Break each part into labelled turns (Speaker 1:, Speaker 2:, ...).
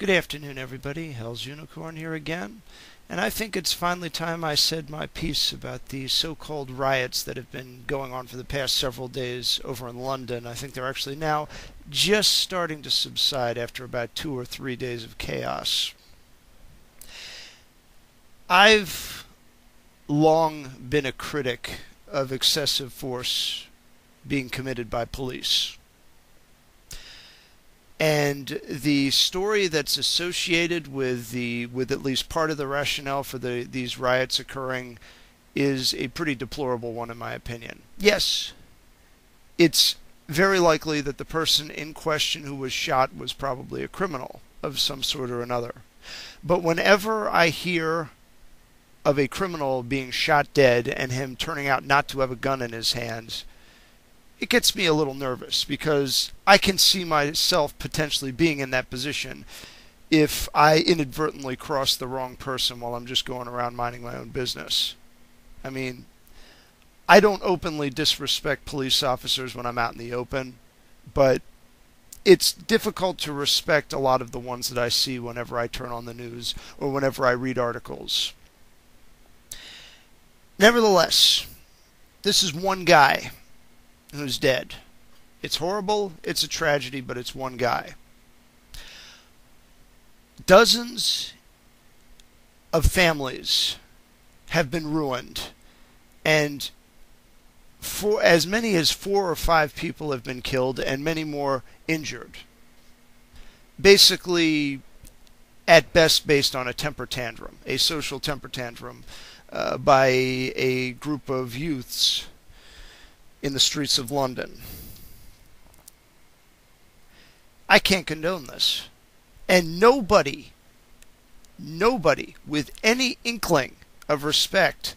Speaker 1: Good afternoon, everybody. Hell's Unicorn here again. And I think it's finally time I said my piece about the so-called riots that have been going on for the past several days over in London. I think they're actually now just starting to subside after about 2 or 3 days of chaos. I've long been a critic of excessive force being committed by police. And the story that's associated with at least part of the rationale for these riots occurring is a pretty deplorable one, in my opinion. Yes, it's very likely that the person in question who was shot was probably a criminal of some sort or another. But whenever I hear of a criminal being shot dead and him turning out not to have a gun in his hands, it gets me a little nervous, because I can see myself potentially being in that position if I inadvertently cross the wrong person while I'm just going around minding my own business. I mean, I don't openly disrespect police officers when I'm out in the open, but it's difficult to respect a lot of the ones that I see whenever I turn on the news or whenever I read articles. Nevertheless, this is one guy who's dead. It's horrible, it's a tragedy, but it's one guy. Dozens of families have been ruined, and for as many as 4 or 5 people have been killed and many more injured. Basically, at best based on a temper tantrum, a social temper tantrum by a group of youths in the streets of London. I can't condone this. And nobody with any inkling of respect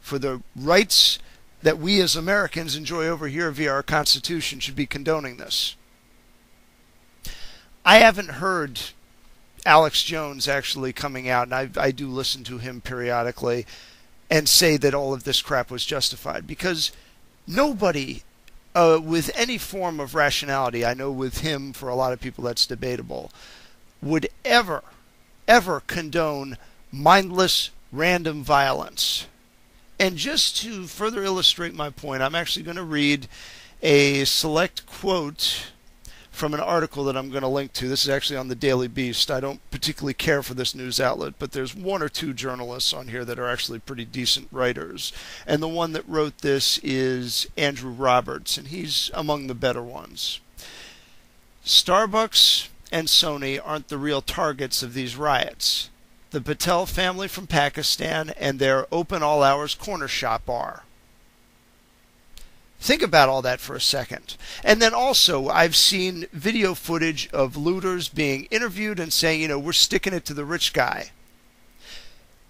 Speaker 1: for the rights that we as Americans enjoy over here via our Constitution should be condoning this. I haven't heard Alex Jones actually coming out, and I do listen to him periodically, and say that all of this crap was justified, because nobody with any form of rationality, I know with him, for a lot of people that's debatable, would ever condone mindless, random violence. And just to further illustrate my point, I'm actually going to read a select quote from an article that I'm going to link to. This is actually on the Daily Beast. I don't particularly care for this news outlet, but there's 1 or 2 journalists on here that are actually pretty decent writers. And the one that wrote this is Andrew Roberts, and he's among the better ones. Starbucks and Sony aren't the real targets of these riots. The Patel family from Pakistan and their open all hours corner shop are. Think about all that for a second. And then also, I've seen video footage of looters being interviewed and saying, we're sticking it to the rich guy.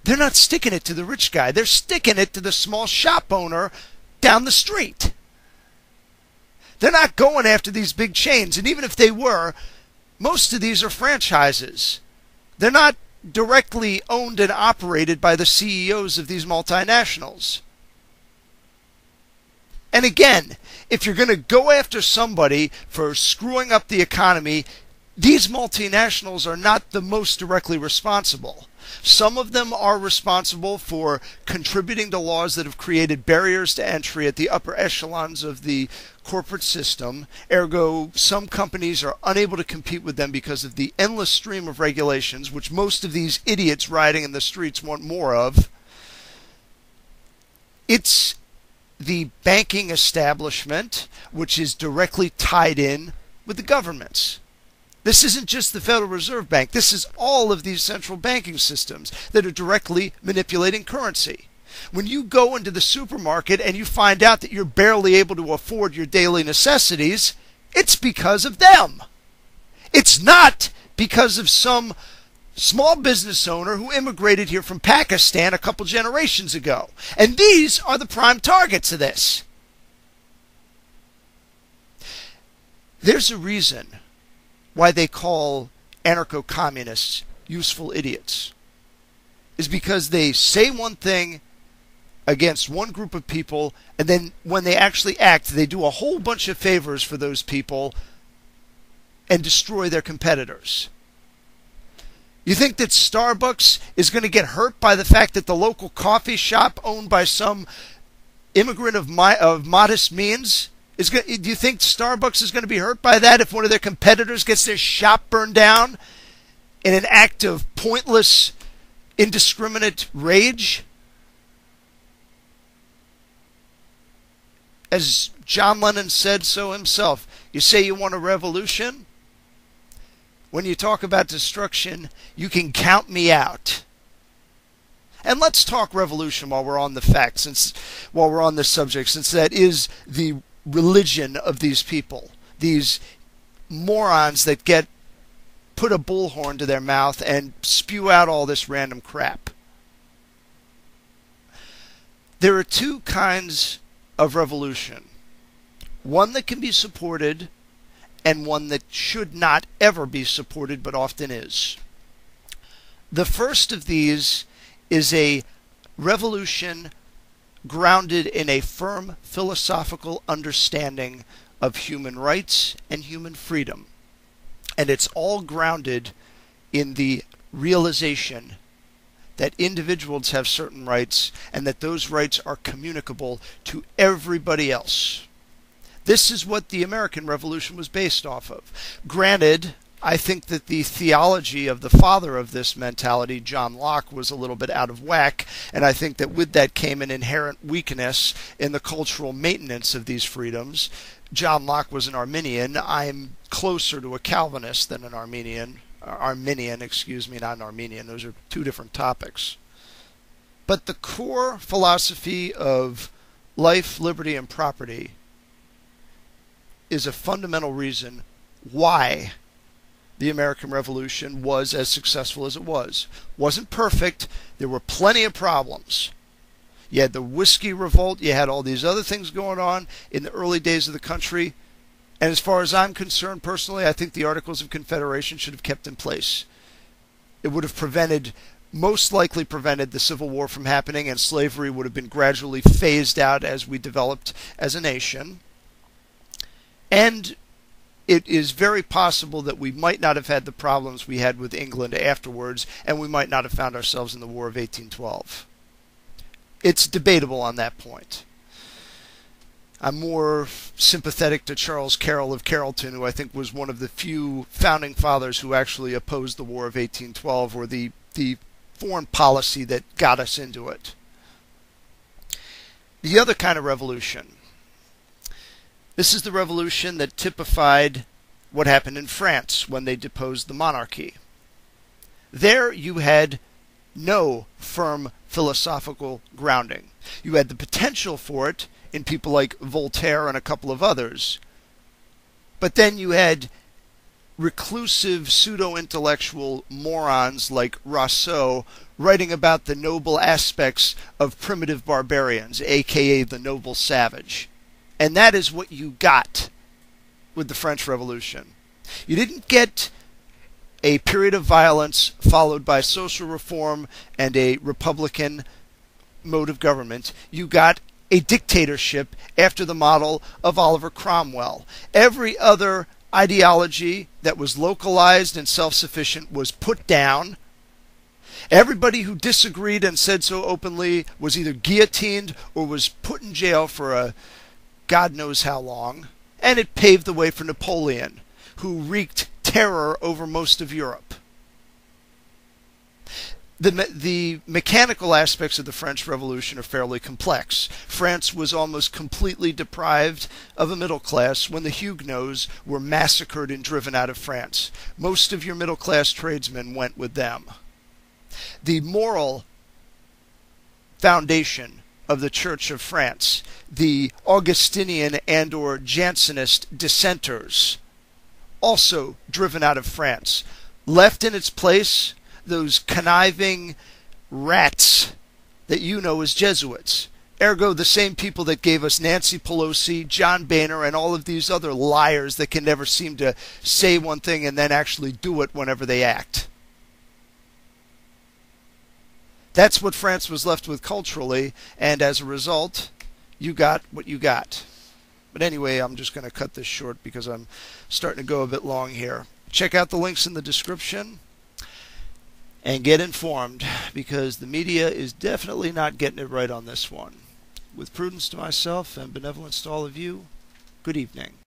Speaker 1: They're not sticking it to the rich guy. They're sticking it to the small shop owner down the street. They're not going after these big chains. And even if they were, most of these are franchises. They're not directly owned and operated by the CEOs of these multinationals. And again, if you're going to go after somebody for screwing up the economy, these multinationals are not the most directly responsible. Some of them are responsible for contributing to laws that have created barriers to entry at the upper echelons of the corporate system. Ergo, some companies are unable to compete with them because of the endless stream of regulations, which most of these idiots riding in the streets want more of. It's the banking establishment, which is directly tied in with the governments. This isn't just the Federal Reserve Bank. This is all of these central banking systems that are directly manipulating currency. When you go into the supermarket and you find out that you're barely able to afford your daily necessities, it's because of them. It's not because of some small business owner who immigrated here from Pakistan a couple generations ago. And these are the prime targets of this. There's a reason why they call anarcho-communists useful idiots. Is because they say one thing against one group of people, and then when they actually act, they do a whole bunch of favors for those people and destroy their competitors. You think that Starbucks is going to get hurt by the fact that the local coffee shop owned by some immigrant of modest means do you think Starbucks is going to be hurt by that if one of their competitors gets their shop burned down in an act of pointless, indiscriminate rage? As John Lennon said so himself, you say you want a revolution? When you talk about destruction, you can count me out. And let's talk revolution while we're on the facts, while we're on this subject, since that is the religion of these people, these morons that put a bullhorn to their mouth and spew out all this random crap. There are two kinds of revolution. One that can be supported and one that should not ever be supported but often is. The first of these is a revolution grounded in a firm philosophical understanding of human rights and human freedom. And it's all grounded in the realization that individuals have certain rights and that those rights are communicable to everybody else. This is what the American Revolution was based off of. Granted, I think that the theology of the father of this mentality, John Locke, was a little bit out of whack, and I think that with that came an inherent weakness in the cultural maintenance of these freedoms. John Locke was an Arminian. I'm closer to a Calvinist than an Arminian, not an Armenian. Those are two different topics. But the core philosophy of life, liberty, and property is a fundamental reason why the American Revolution was as successful as it was. Wasn't perfect. There were plenty of problems. You had the whiskey revolt. You had all these other things going on in the early days of the country. And as far as I'm concerned personally, I think the Articles of Confederation should have kept in place. It would have most likely prevented the Civil War from happening, and slavery would have been gradually phased out as we developed as a nation. And it is very possible that we might not have had the problems we had with England afterwards, and we might not have found ourselves in the War of 1812. It's debatable on that point. I'm more sympathetic to Charles Carroll of Carrollton, who I think was one of the few founding fathers who actually opposed the War of 1812, or the foreign policy that got us into it. The other kind of revolution. This is the revolution that typified what happened in France when they deposed the monarchy. There you had no firm philosophical grounding. You had the potential for it in people like Voltaire and a couple of others. But then you had reclusive pseudo-intellectual morons like Rousseau writing about the noble aspects of primitive barbarians, aka the noble savage. And that is what you got with the French Revolution. You didn't get a period of violence followed by social reform and a republican mode of government. You got a dictatorship after the model of Oliver Cromwell. Every other ideology that was localized and self-sufficient was put down. Everybody who disagreed and said so openly was either guillotined or was put in jail for God knows how long. And it paved the way for Napoleon, who wreaked terror over most of Europe. The mechanical aspects of the French Revolution are fairly complex. France was almost completely deprived of a middle class when the Huguenots were massacred and driven out of France. Most of your middle class tradesmen went with them. The moral foundation of the Church of France, the Augustinian and or Jansenist dissenters, also driven out of France, left in its place those conniving rats that you know as Jesuits. Ergo, the same people that gave us Nancy Pelosi, John Boehner, and all of these other liars that can never seem to say one thing and then actually do it whenever they act. That's what France was left with culturally, and as a result, you got what you got. But anyway, I'm just going to cut this short because I'm starting to go a bit long here. Check out the links in the description. and get informed, because the media is definitely not getting it right on this one. With prudence to myself and benevolence to all of you, good evening.